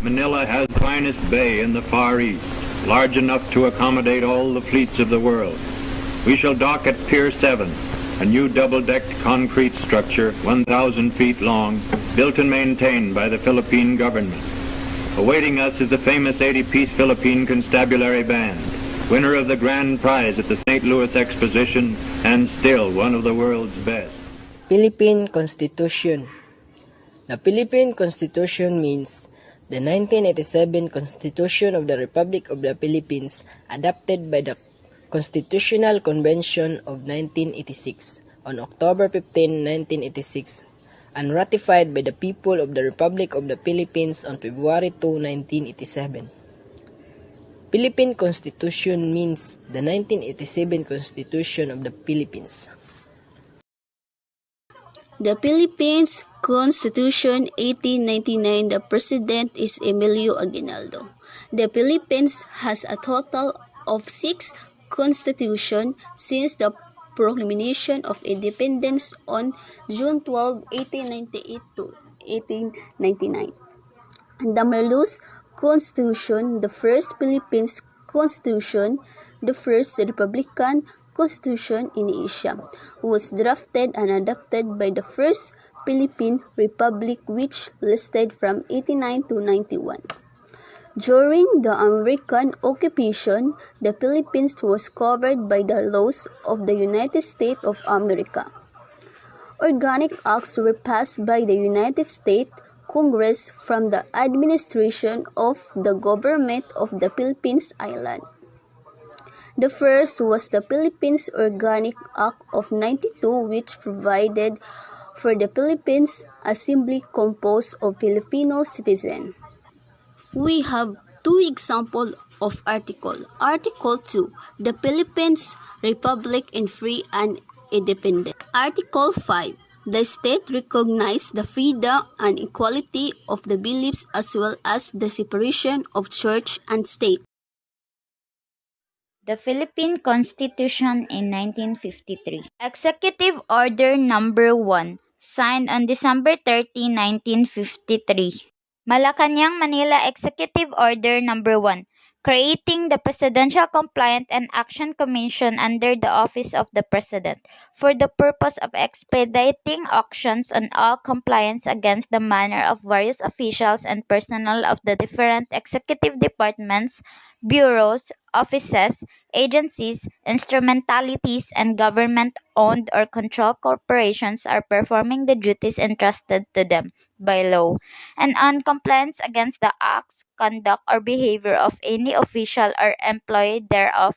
Manila has the finest bay in the Far East, large enough to accommodate all the fleets of the world. We shall dock at Pier 7, a new double-decked concrete structure 1,000 feet long, built and maintained by the Philippine government. Awaiting us is the famous 80-piece Philippine Constabulary Band, winner of the grand prize at the St. Louis Exposition and still one of the world's best. Philippine Constitution. The Philippine Constitution means the 1987 Constitution of the Republic of the Philippines, adopted by the Constitutional Convention of 1986 on October 15, 1986, and ratified by the people of the Republic of the Philippines on February 2, 1987. Philippine Constitution means the 1987 Constitution of the Philippines. The Philippines Constitution 1899, the President is Emilio Aguinaldo. The Philippines has a total of 6 constitutions since the proclamation of independence on June 12, 1898 to 1899. The Marlus Constitution, the first Philippines Constitution, the first Republican Constitution in Asia, was drafted and adopted by the First Philippine Republic, which lasted from 89 to 91. During the American occupation, the Philippines was covered by the laws of the United States of America. Organic acts were passed by the United States Congress from the administration of the government of the Philippines Island. The first was the Philippines Organic Act of 92, which provided for the Philippines Assembly composed of Filipino citizens. We have 2 examples of Article. Article 2, the Philippines Republic and free and independent. Article 5, the state recognized the freedom and equality of the beliefs as well as the separation of church and state. The Philippine Constitution in 1953. Executive Order Number 1, signed on December 30, 1953. Malacañang, Manila Executive Order Number 1, creating the Presidential Compliance and Action Commission under the Office of the President, for the purpose of expediting actions on all compliance against the manner of various officials and personnel of the different executive departments, bureaus, offices, agencies, instrumentalities, and government-owned or controlled corporations are performing the duties entrusted to them by law, and on compliance against the acts, conduct, or behavior of any official or employee thereof,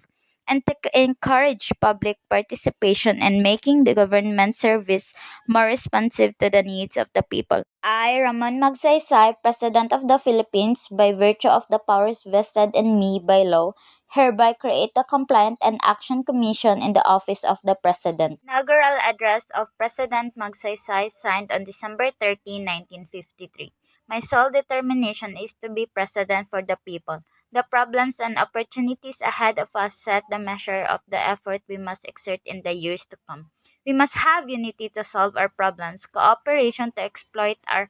and to encourage public participation in making the government service more responsive to the needs of the people. I, Ramon Magsaysay, President of the Philippines, by virtue of the powers vested in me by law, hereby create the Compliance and Action Commission in the Office of the President. Inaugural Address of President Magsaysay, signed on December 13, 1953. My sole determination is to be President for the people. The problems and opportunities ahead of us set the measure of the effort we must exert in the years to come. We must have unity to solve our problems, cooperation to exploit our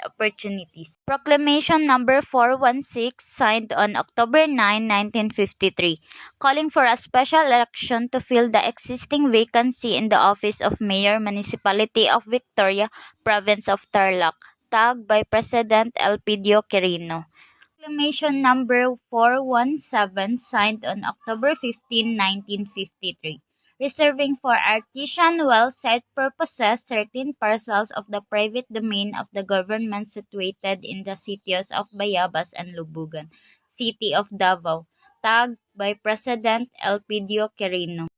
opportunities. Proclamation number 416, signed on October 9, 1953, calling for a special election to fill the existing vacancy in the office of Mayor, Municipality of Victoria, Province of Tarlac, tagged by President Elpidio Quirino. Proclamation number 417, signed on October 15, 1953, reserving for artisan well-set purposes certain parcels of the private domain of the government situated in the sitios of Bayabas and Lubugan, City of Davao, tagged by President Elpidio Quirino.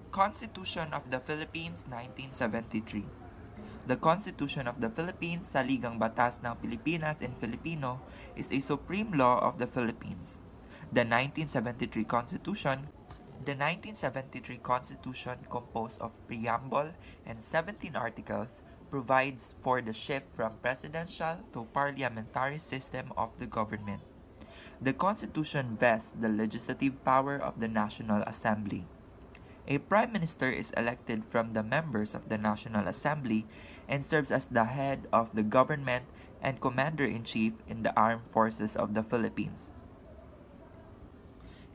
Constitution of the Philippines 1973. The Constitution of the Philippines, Saligang Batas ng Pilipinas in Filipino, is a supreme law of the Philippines. The 1973 Constitution, composed of preamble and 17 articles, provides for the shift from presidential to parliamentary system of the government. The Constitution vests the legislative power of the National Assembly. A Prime Minister is elected from the members of the National Assembly and serves as the head of the government and Commander-in-Chief in the Armed Forces of the Philippines.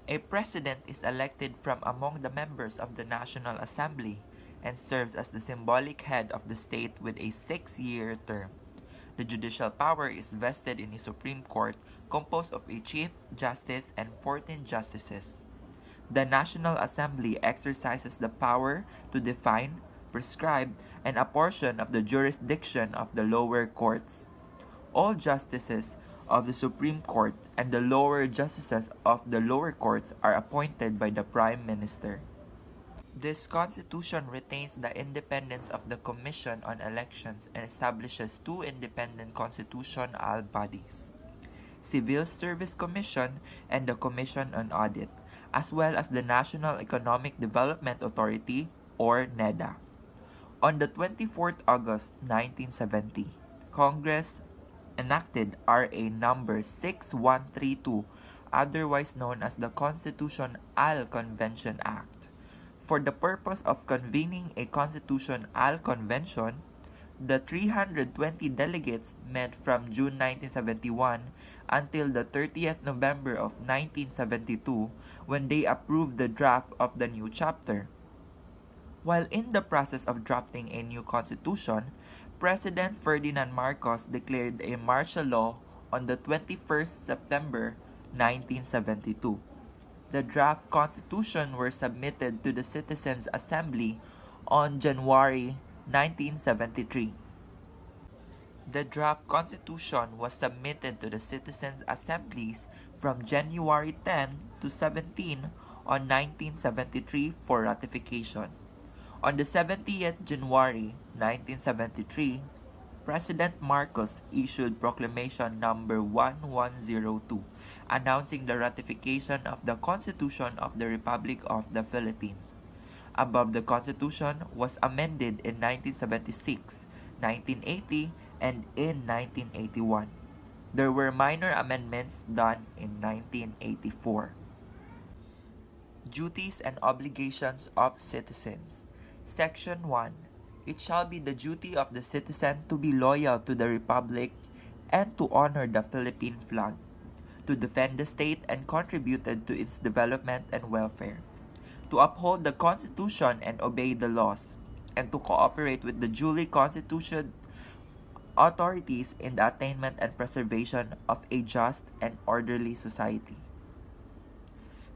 A President is elected from among the members of the National Assembly and serves as the symbolic head of the state with a 6-year term. The judicial power is vested in a Supreme Court composed of a Chief Justice and 14 justices. The National Assembly exercises the power to define, prescribe, and apportion of the jurisdiction of the lower courts. All justices of the Supreme Court and the lower justices of the lower courts are appointed by the Prime Minister. This Constitution retains the independence of the Commission on Elections and establishes 2 independent constitutional bodies, Civil Service Commission and the Commission on Audit, as well as the National Economic Development Authority or NEDA. On the 24th August 1970, Congress enacted RA number 6132, otherwise known as the Constitutional Convention Act. For the purpose of convening a Constitutional Convention, the 320 delegates met from June 1971 until the 30th November of 1972 when they approved the draft of the new chapter. While in the process of drafting a new constitution, President Ferdinand Marcos declared a martial law on the 21st September 1972. The draft constitution were submitted to the Citizens' Assembly on January 1973. The draft constitution was submitted to the Citizens' Assemblies from January 10 to 17 on 1973 for ratification. On the 70th January 1973, President Marcos issued Proclamation number 1102, announcing the ratification of the Constitution of the Republic of the Philippines. Above, the Constitution was amended in 1976, 1980, and in 1981. There were minor amendments done in 1984. Duties and obligations of citizens. Section 1. It shall be the duty of the citizen to be loyal to the Republic and to honor the Philippine flag, to defend the state and contributed to its development and welfare, to uphold the Constitution and obey the laws, and to cooperate with the duly constituted authorities in the attainment and preservation of a just and orderly society.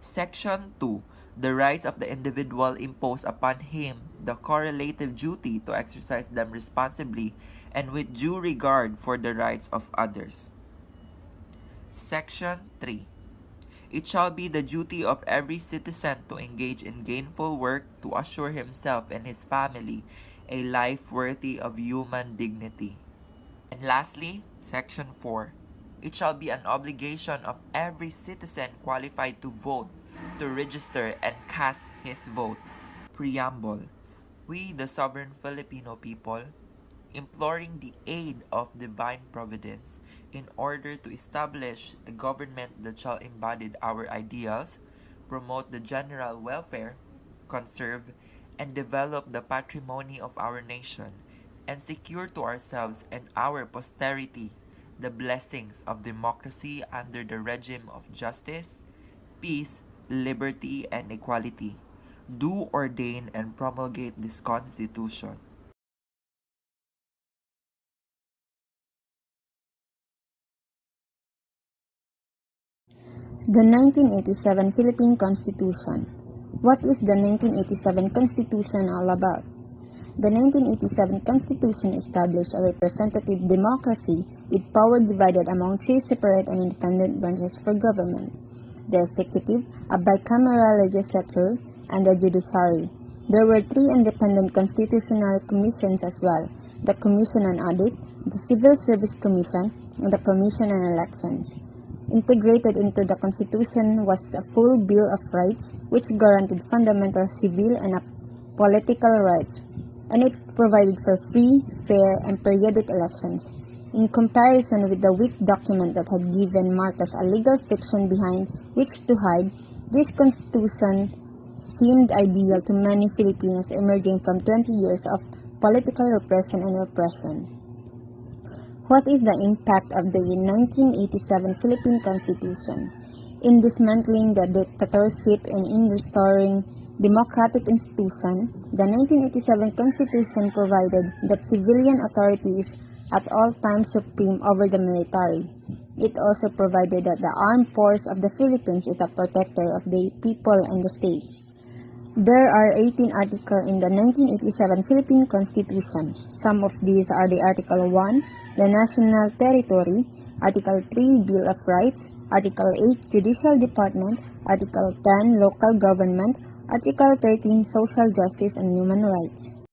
Section 2. The rights of the individual impose upon him the correlative duty to exercise them responsibly and with due regard for the rights of others. Section 3. It shall be the duty of every citizen to engage in gainful work to assure himself and his family a life worthy of human dignity. And lastly, Section 4. It shall be an obligation of every citizen qualified to vote to register and cast his vote. Preamble. We, the sovereign Filipino people, imploring the aid of divine providence in order to establish a government that shall embody our ideals, promote the general welfare, conserve and develop the patrimony of our nation, and secure to ourselves and our posterity the blessings of democracy under the regime of justice, peace, liberty, and equality, do ordain and promulgate this Constitution. The 1987 Philippine Constitution. What is the 1987 Constitution all about? The 1987 Constitution established a representative democracy with power divided among 3 separate and independent branches for government: the executive, a bicameral legislature, and the judiciary. There were 3 independent constitutional commissions as well: the Commission on Audit, the Civil Service Commission, and the Commission on Elections. Integrated into the Constitution was a full Bill of Rights which guaranteed fundamental civil and political rights, and it provided for free, fair, and periodic elections. In comparison with the weak document that had given Marcos a legal fiction behind which to hide, this constitution seemed ideal to many Filipinos emerging from 20 years of political repression and oppression. What is the impact of the 1987 Philippine Constitution? In dismantling the dictatorship and in restoring democratic institutions, the 1987 Constitution provided that civilian authority is at all times supreme over the military. It also provided that the armed force of the Philippines is a protector of the people and the states. There are 18 articles in the 1987 Philippine Constitution. Some of these are the Article 1, the National Territory, Article 3, Bill of Rights, Article 8, Judicial Department, Article 10, Local Government, Article 13, Social Justice and Human Rights.